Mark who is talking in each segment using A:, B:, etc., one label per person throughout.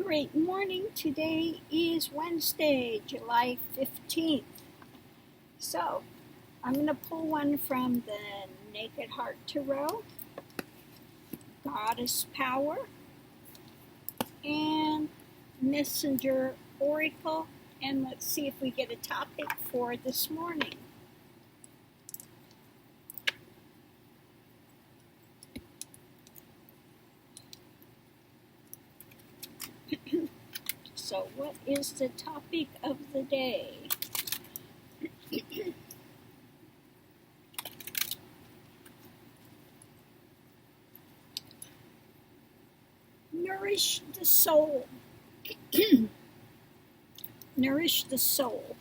A: Great morning. Today is Wednesday, July 15th. So, I'm going to pull one from the Naked Heart Tarot, Goddess Power, and Messenger Oracle. And let's see if we get a topic for this morning. So, what is the topic of the day? Nourish the soul. Nourish the soul.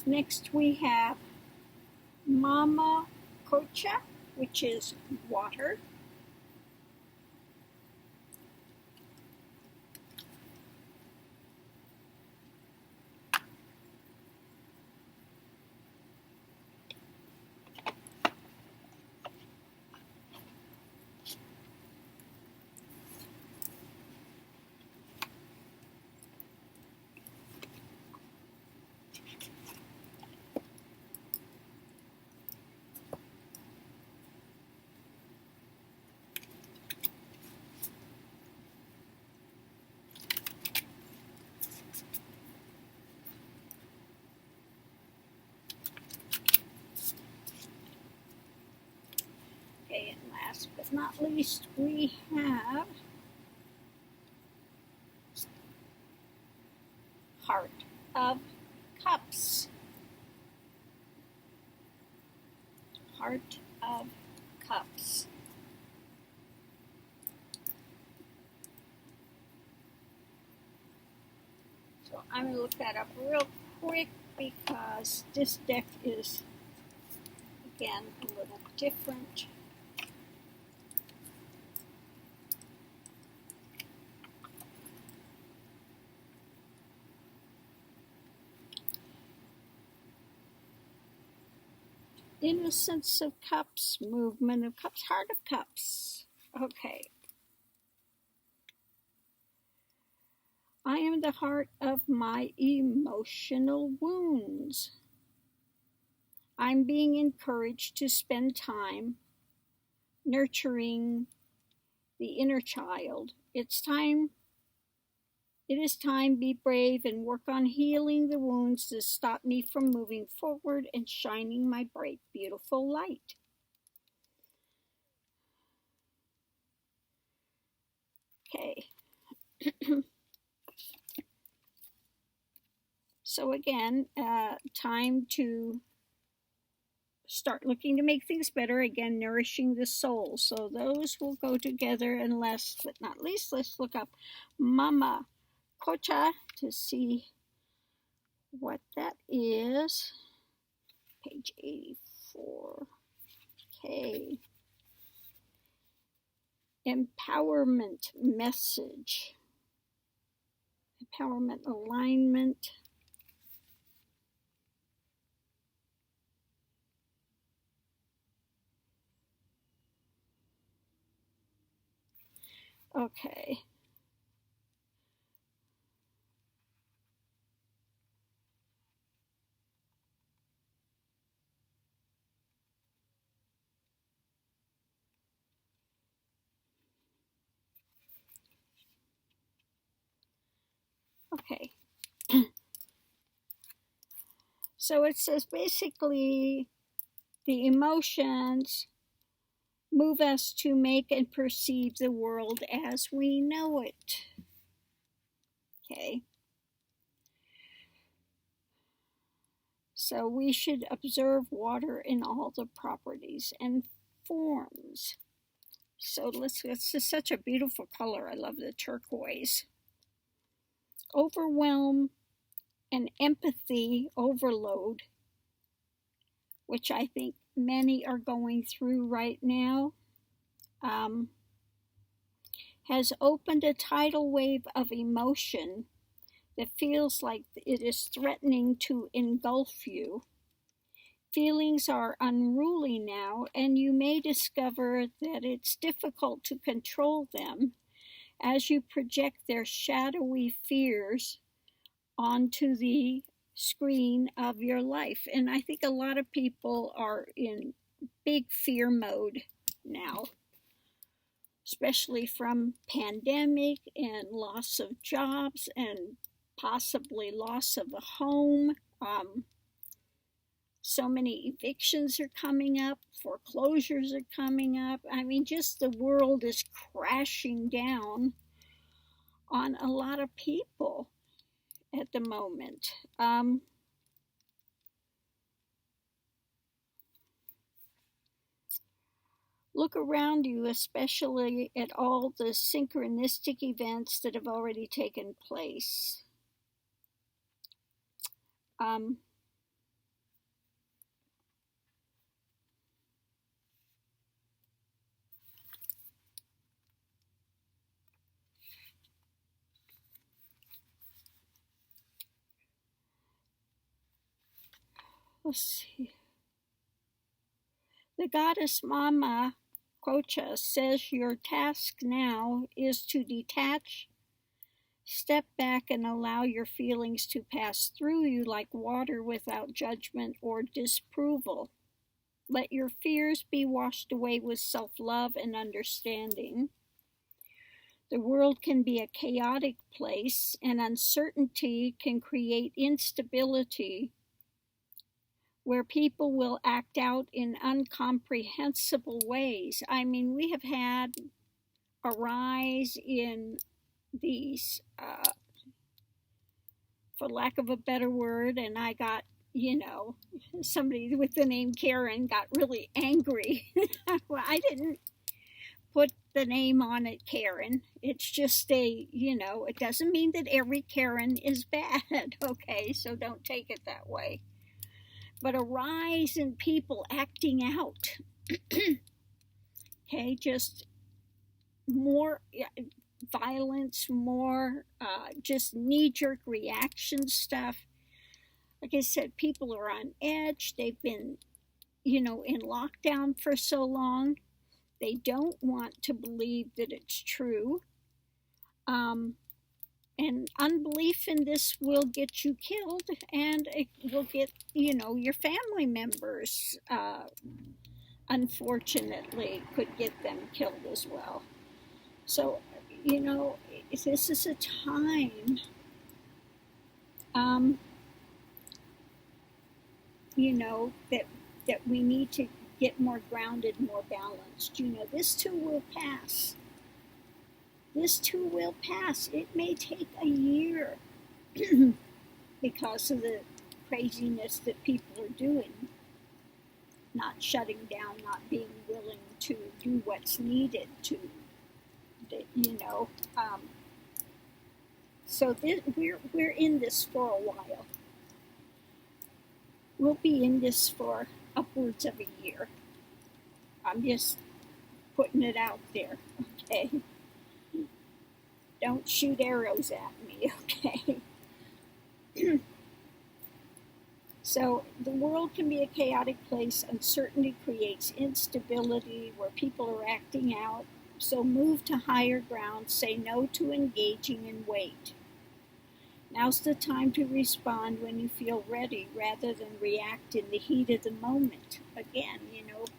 A: Next we have Mama Qocha, which is water. Okay, and last but not least, we have Heart of Cups. Heart of Cups. So I'm going to look that up real quick because this deck is, again, a little different. Innocence of Cups, Movement of Cups, Heart of Cups. Okay. I am the heart of my emotional wounds. I'm being encouraged to spend time nurturing the inner child. It is time, be brave and work on healing the wounds that stop me from moving forward and shining my bright, beautiful light. Okay. So again, time to start looking to make things better. Again, nourishing the soul. So those will go together. And last but not least, let's look up Mama Qocha to see what that is. Page 84. Okay. Empowerment message. Empowerment alignment. Okay. Okay. So it says basically the emotions move us to make and perceive the world as we know it. Okay. So we should observe water in all the properties and forms. So it's just such a beautiful color. I love the turquoise. overwhelm and empathy overload, which I think many are going through right now, has opened a tidal wave of emotion that feels like it is threatening to engulf you. Feelings are unruly now, and you may discover that it's difficult to control them as you project their shadowy fears onto the screen of your life. And I think a lot of people are in big fear mode now, especially from pandemic and loss of jobs and possibly loss of a home. So many evictions are coming up, foreclosures are coming up. I mean, just the world is crashing down on a lot of people at the moment. Look around you, especially at all the synchronistic events that have already taken place. Let's see. The goddess Mama Qocha says your task now is to detach, step back, and allow your feelings to pass through you like water without judgment or disapproval. Let your fears be washed away with self-love and understanding. The world can be a chaotic place, and uncertainty can create instability where people will act out in incomprehensible ways. I mean, we have had a rise in these, for lack of a better word, and I got, somebody with the name Karen got really angry. Well, I didn't put the name on it, Karen. It's just it doesn't mean that every Karen is bad, okay? So don't take it that way. But a rise in people acting out, okay? Just more violence, more just knee-jerk reaction stuff. Like I said, people are on edge. They've been, in lockdown for so long. They don't want to believe that it's true. And unbelief in this will get you killed, and it will get, your family members, unfortunately, could get them killed as well. So, this is a time, that we need to get more grounded, more balanced. This too will pass. This too will pass. It may take a year because of the craziness that people are doing, not shutting down, not being willing to do what's needed to, So we're in this for a while. We'll be in this for upwards of a year. I'm just putting it out there, okay? Don't shoot arrows at me, okay? So the world can be a chaotic place. Uncertainty creates instability where people are acting out. So move to higher ground. Say no to engaging and wait. Now's the time to respond when you feel ready rather than react in the heat of the moment. Again,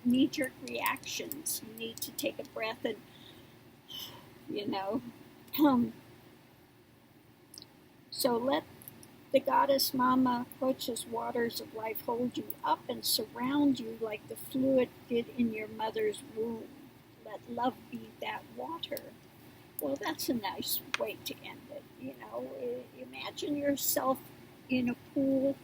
A: knee-jerk reactions. You need to take a breath and, So let the goddess Mama Qocha's waters of life hold you up and surround you like the fluid did in your mother's womb. Let love be that water. Well, that's a nice way to end it. Imagine yourself in a pool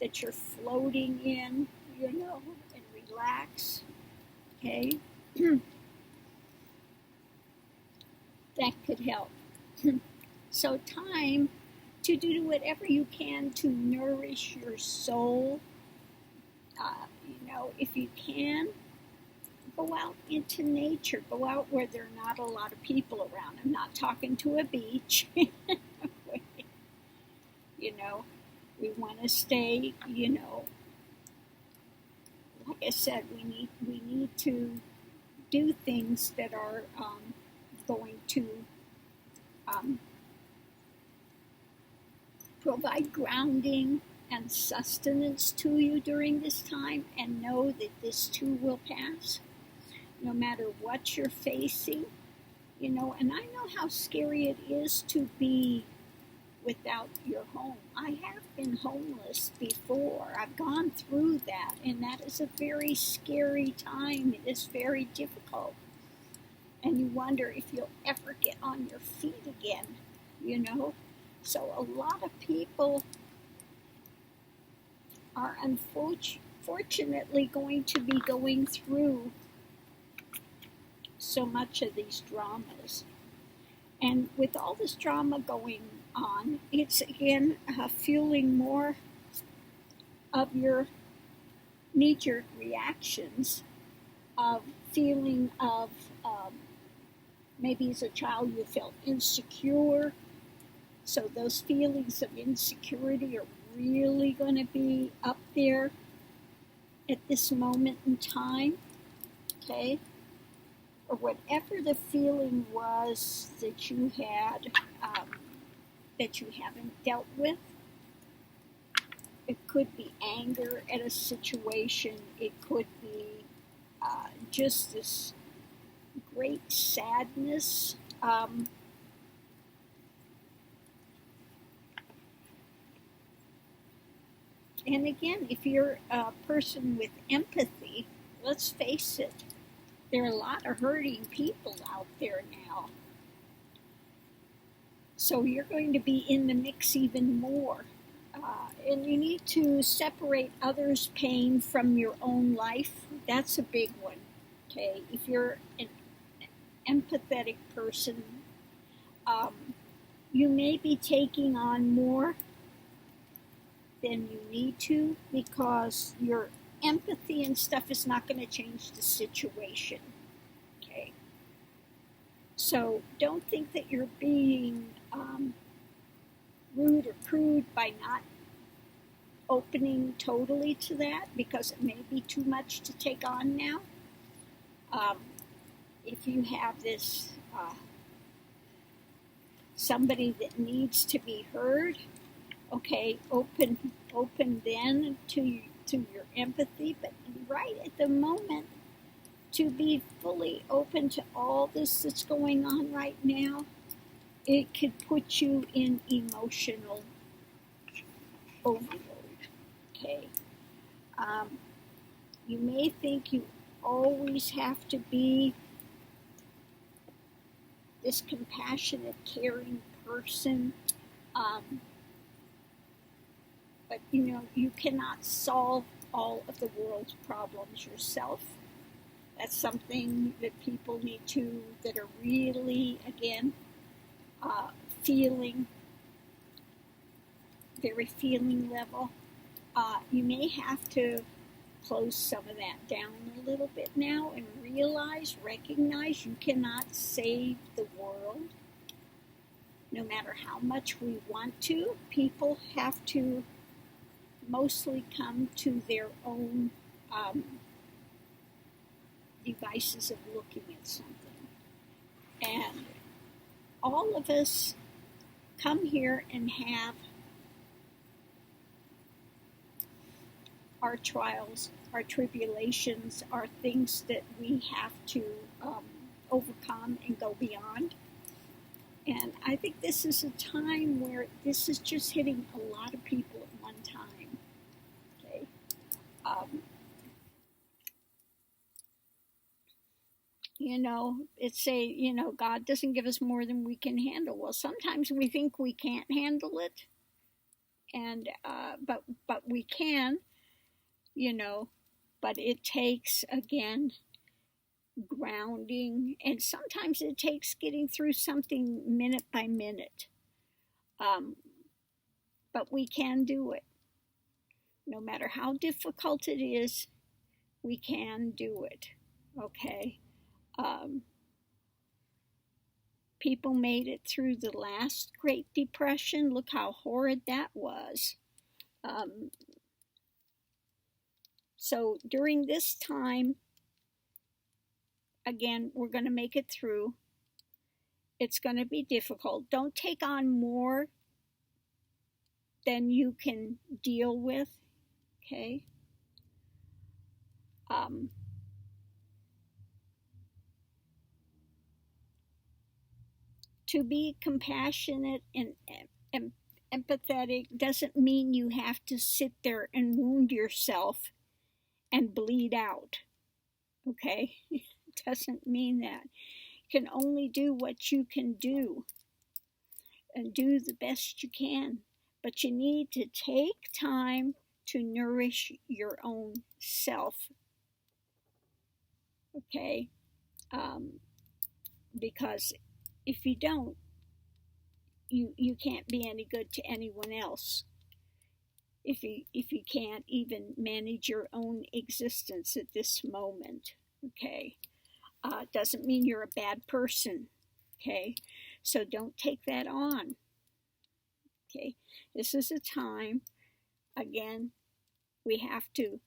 A: that you're floating in, and relax, okay? That could help. So time to do whatever you can to nourish your soul. If you can, go out into nature. Go out where there are not a lot of people around. I'm not talking to a beach. We want to stay, like I said, we need to do things that are going to provide grounding and sustenance to you during this time, and know that this too will pass, no matter what you're facing. And I know how scary it is to be without your home. I have been homeless before. I've gone through that, and that is a very scary time. It is very difficult. And you wonder if you'll ever get on your feet again, So a lot of people are unfortunately going to be going through so much of these dramas. And with all this drama going on, it's again fueling more of your knee-jerk reactions of feeling of maybe as a child you felt insecure. So those feelings of insecurity are really going to be up there at this moment in time, okay? Or whatever the feeling was that you had that you haven't dealt with. It could be anger at a situation. It could be just this great sadness. And again, if you're a person with empathy, let's face it, there are a lot of hurting people out there now. So you're going to be in the mix even more. And you need to separate others' pain from your own life. That's a big one, okay? If you're an empathetic person, you may be taking on more than you need to, because your empathy and stuff is not going to change the situation, okay? So don't think that you're being rude or crude by not opening totally to that, because it may be too much to take on now. If you have this somebody that needs to be heard, okay, open then to your empathy, but right at the moment, to be fully open to all this that's going on right now, it could put you in emotional overload, okay? You may think you always have to be this compassionate, caring person, but you cannot solve all of the world's problems yourself. That's something that people need to, that are really, again, very feeling level. You may have to close some of that down a little bit now and recognize you cannot save the world. No matter how much we want to, people have to mostly come to their own devices of looking at something. And all of us come here and have our trials, our tribulations, our things that we have to overcome and go beyond. And I think this is a time where this is just hitting a lot of people at one time. Okay. It's God doesn't give us more than we can handle. Well, sometimes we think we can't handle it, and but we can, but it takes, again, grounding, and sometimes it takes getting through something minute by minute. But we can do it. No matter how difficult it is, we can do it. Okay? People made it through the last Great Depression. Look how horrid that was. So during this time, again, we're going to make it through. It's going to be difficult. Don't take on more than you can deal with. Okay? To be compassionate and empathetic doesn't mean you have to sit there and wound yourself and bleed out. Okay? It doesn't mean that. You can only do what you can do and do the best you can. But you need to take time to nourish your own self. Okay? Because if you don't, you can't be any good to anyone else. If you can't even manage your own existence at this moment. Okay? Doesn't mean you're a bad person. Okay? So don't take that on. Okay? This is a time, again, we have to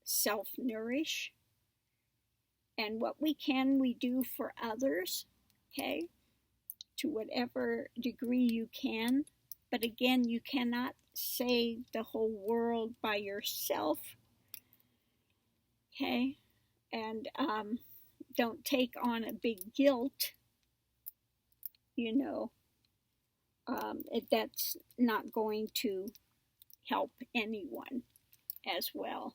A: self-nourish. And what we can, we do for others. Okay? To whatever degree you can. But again, you cannot save the whole world by yourself. Okay? And don't take on a big guilt. You know, that's not going to help anyone as well.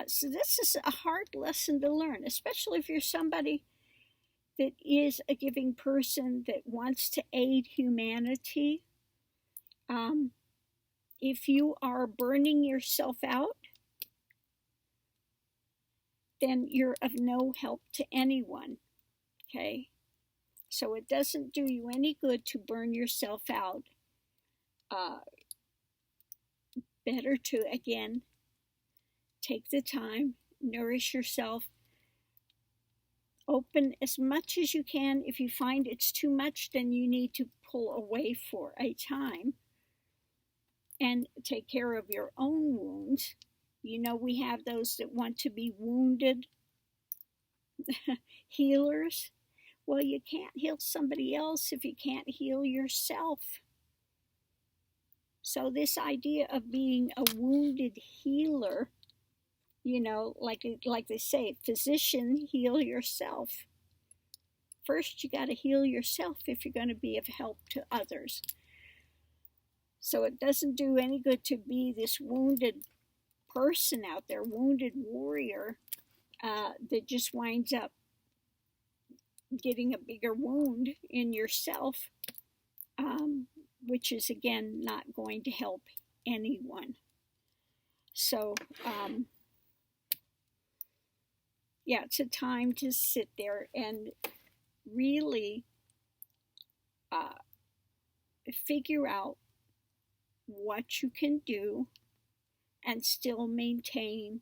A: So this is a hard lesson to learn, especially if you're somebody that is a giving person that wants to aid humanity. If you are burning yourself out, then you're of no help to anyone. Okay? So it doesn't do you any good to burn yourself out. Better to, again, take the time, nourish yourself, open as much as you can. If you find it's too much, then you need to pull away for a time and take care of your own wounds. You know, we have those that want to be wounded healers. Well, you can't heal somebody else if you can't heal yourself. So this idea of being a wounded healer, you know, like they say, physician, heal yourself. First, you got to heal yourself if you're going to be of help to others. So it doesn't do any good to be this wounded person out there, wounded warrior, that just winds up getting a bigger wound in yourself, which is, again, not going to help anyone. So, yeah, it's a time to sit there and really figure out what you can do and still maintain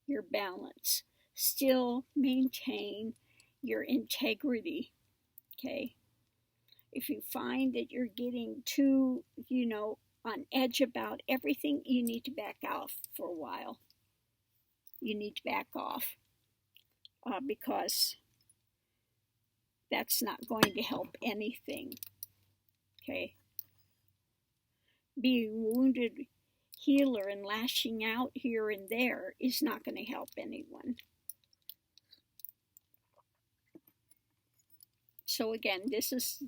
A: your balance, still maintain your integrity. Okay? If you find that you're getting too, you know, on edge about everything, you need to back off for a while. You need to back off because that's not going to help anything. Okay? Being wounded healer and lashing out here and there is not going to help anyone. So again, this is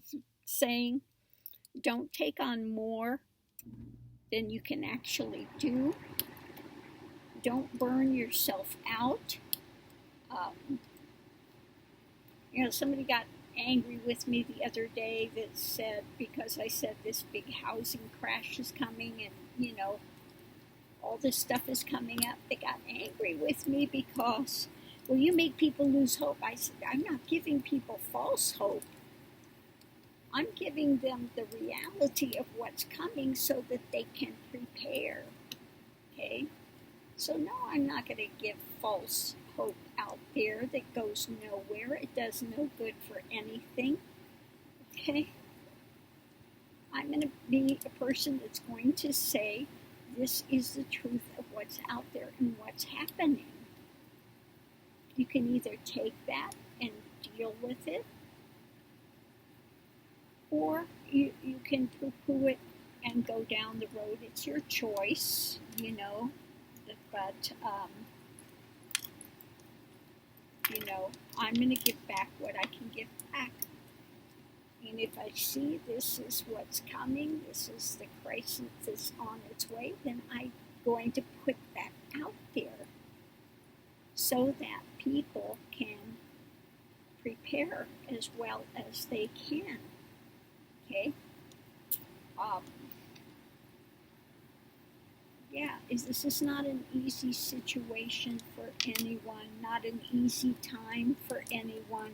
A: saying don't take on more than you can actually do. Don't burn yourself out. You know, somebody got angry with me the other day that said, because I said this big housing crash is coming and, you know, all this stuff is coming up, they got angry with me because, well, you make people lose hope. I said, I'm not giving people false hope. I'm giving them the reality of what's coming so that they can prepare. Okay? So no, I'm not going to give false hope out there that goes nowhere. It does no good for anything. Okay? I'm going to be a person that's going to say, this is the truth of what's out there and what's happening. You can either take that and deal with it, or you can poo-poo it and go down the road. It's your choice, but I'm going to give back what I can give back. And if I see this is what's coming, this is the crisis that's on its way, then I'm going to put that out there so that people can prepare as well as they can. Okay? This is not an easy situation for anyone, not an easy time for anyone.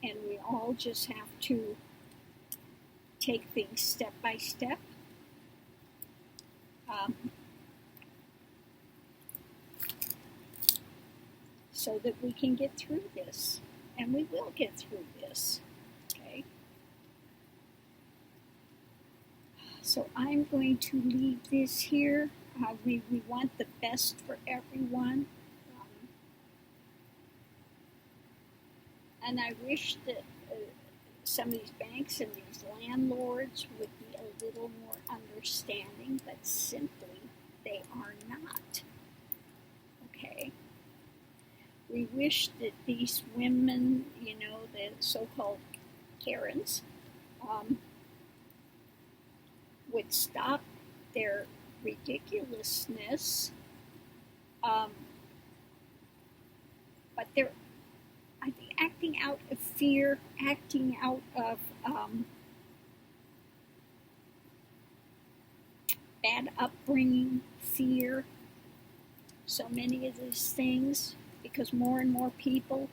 A: And we all just have to take things step by step. So that we can get through this. And we will get through this. Okay? So I'm going to leave this here. We want the best for everyone. And I wish that some of these banks and these landlords would be a little more understanding, but simply they are not. Okay? We wish that these women, the so-called Karens, would stop their ridiculousness, but they're acting out of fear, acting out of bad upbringing, fear, so many of these things, because more and more people,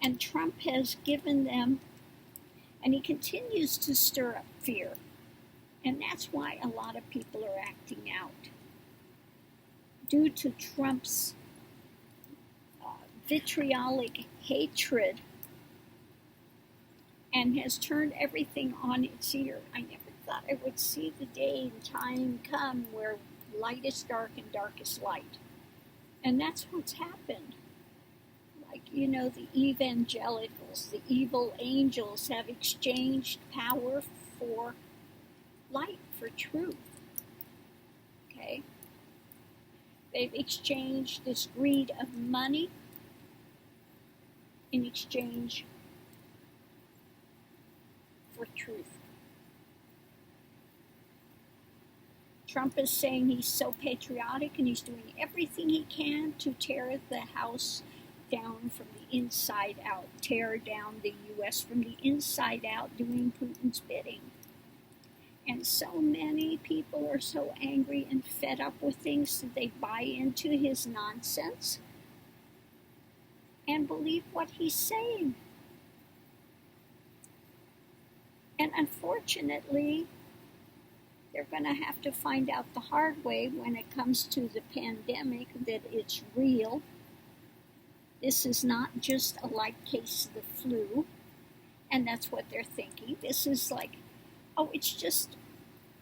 A: and Trump has given them, and he continues to stir up fear. And that's why a lot of people are acting out. Due to Trump's vitriolic hatred, and has turned everything on its ear. I never thought I would see the day and time come where light is dark and dark is light. And that's what's happened. Like, the evangelicals, the evil angels have exchanged power for light, for truth. Okay? They've exchanged this greed of money in exchange for truth. Trump is saying he's so patriotic and he's doing everything he can to tear the house down from the inside out, tear down the U.S. from the inside out, doing Putin's bidding. And so many people are so angry and fed up with things that they buy into his nonsense and believe what he's saying. And unfortunately, they're going to have to find out the hard way when it comes to the pandemic that it's real. This is not just a light case of the flu, and that's what they're thinking. This is like, oh, it's just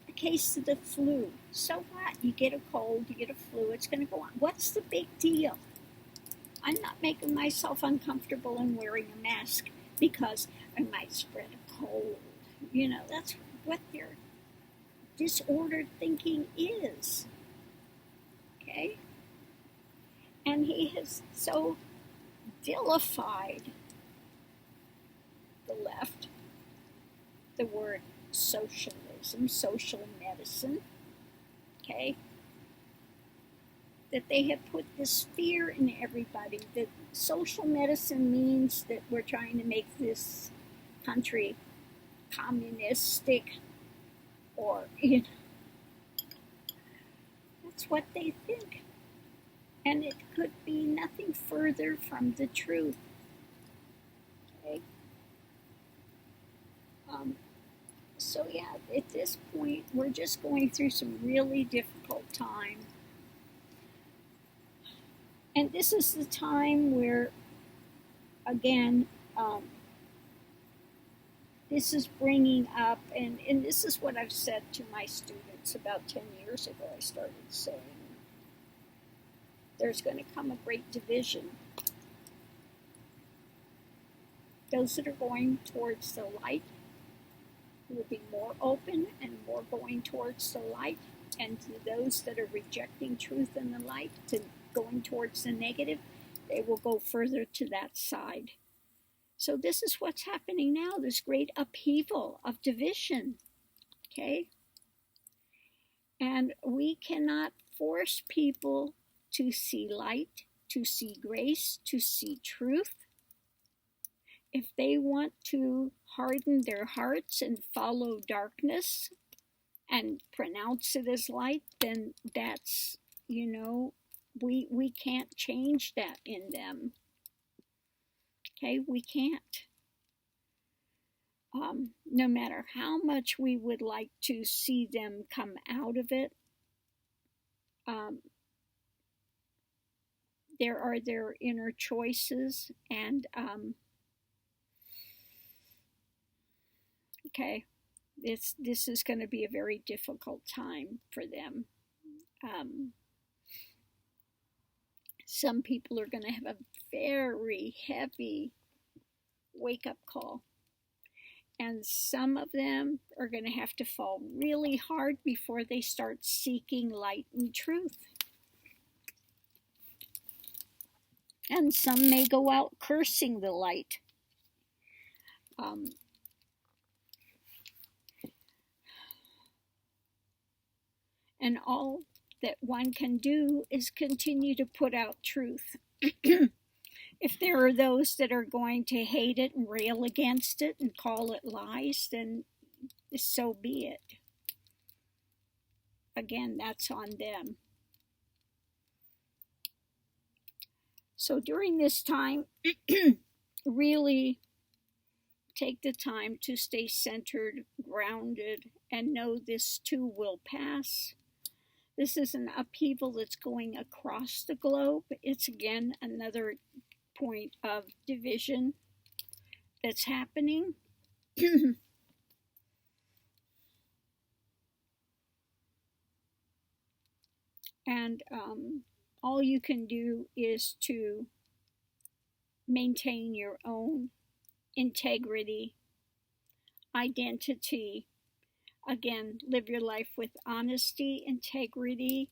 A: a case of the flu. So what? You get a cold, you get a flu, it's going to go on. What's the big deal? I'm not making myself uncomfortable in wearing a mask because I might spread a cold. That's what their disordered thinking is. Okay? And he has so vilified the left, the word socialism, social medicine, okay, that they have put this fear in everybody, that social medicine means that we're trying to make this country communistic, or, that's what they think. And it could be nothing further from the truth. So yeah, at this point, we're just going through some really difficult time. And this is the time where, again, this is bringing up, and this is what I've said to my students about 10 years ago. I started saying, there's going to come a great division. Those that are going towards the light will be more open and more going towards the light, and to those that are rejecting truth and the light, to going towards the negative, they will go further to that side. So this is what's happening now, this great upheaval of division, okay? And we cannot force people to see light, to see grace, to see truth. If they want to harden their hearts and follow darkness and pronounce it as light, then that's, we can't change that in them. Okay, we can't. No matter how much we would like to see them come out of it, there are their inner choices, and okay, this is going to be a very difficult time for them. Some people are going to have a very heavy wake-up call, and some of them are going to have to fall really hard before they start seeking light and truth. And some may go out cursing the light. And all that one can do is continue to put out truth. If there are those that are going to hate it and rail against it and call it lies, then so be it. Again, that's on them. So during this time, really take the time to stay centered, grounded, and know this too will pass. This is an upheaval that's going across the globe. It's again another point of division that's happening. And all you can do is to maintain your own integrity, identity. Again, live your life with honesty, integrity,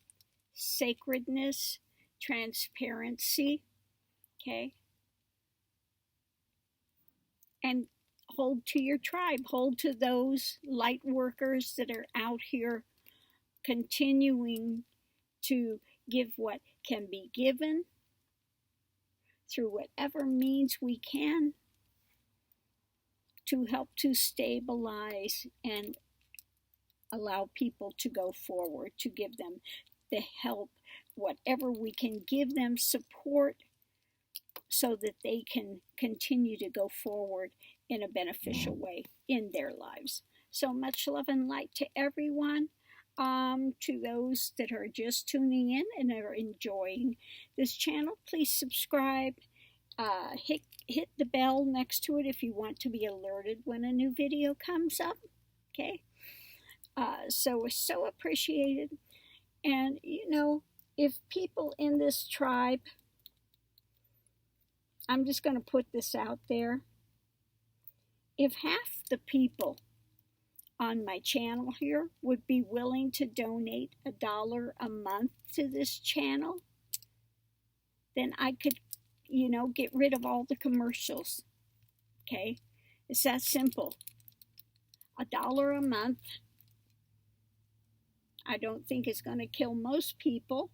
A: sacredness, transparency, okay? And hold to your tribe, hold to those light workers that are out here continuing to give what can be given through whatever means we can to help to stabilize and allow people to go forward, to give them the help, whatever we can give them, support, so that they can continue to go forward in a beneficial way in their lives. So much love and light to everyone. To those that are just tuning in and are enjoying this channel, please subscribe. Hit the bell next to it if you want to be alerted when a new video comes up. Okay. So appreciated. And if people in this tribe, I'm just going to put this out there, if half the people on my channel here would be willing to donate $1 a month to this channel, then I could, get rid of all the commercials. Okay? It's that simple. $1 a month. I don't think it's going to kill most people.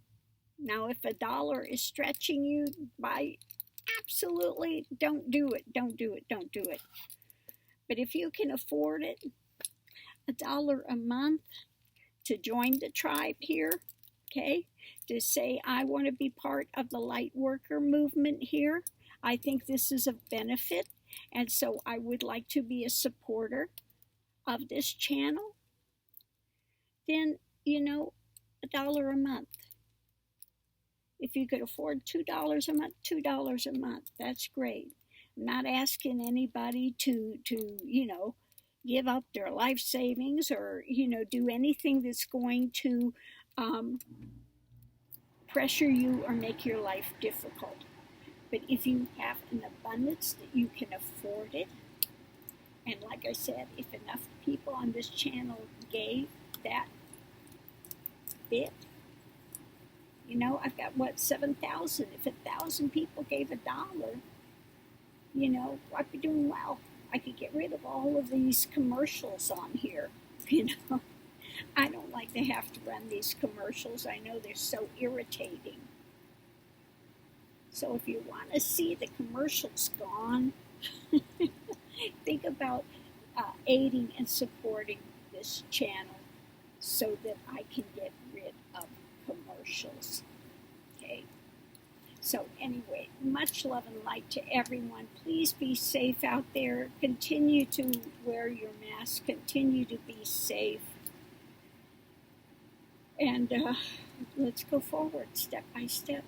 A: Now, if $1 is stretching you, absolutely don't do it. Don't do it. Don't do it. But if you can afford it, $1 a month to join the tribe here, okay, to say I want to be part of the light worker movement here. I think this is a benefit, and so I would like to be a supporter of this channel, then, $1 a month. If you could afford $2 a month, $2 a month. That's great. I'm not asking anybody to give up their life savings or, do anything that's going to pressure you or make your life difficult. But if you have an abundance that you can afford it, and like I said, if enough people on this channel gave that bit, I've got 7,000. If 1,000 people gave $1, I'd be doing well. I could get rid of all of these commercials on here. I don't like to have to run these commercials. I know they're so irritating. So if you want to see the commercials gone, think about aiding and supporting this channel so that I can get rid of commercials. Okay. So anyway, much love and light to everyone. Please be safe out there. Continue to wear your mask. Continue to be safe. And let's go forward step by step.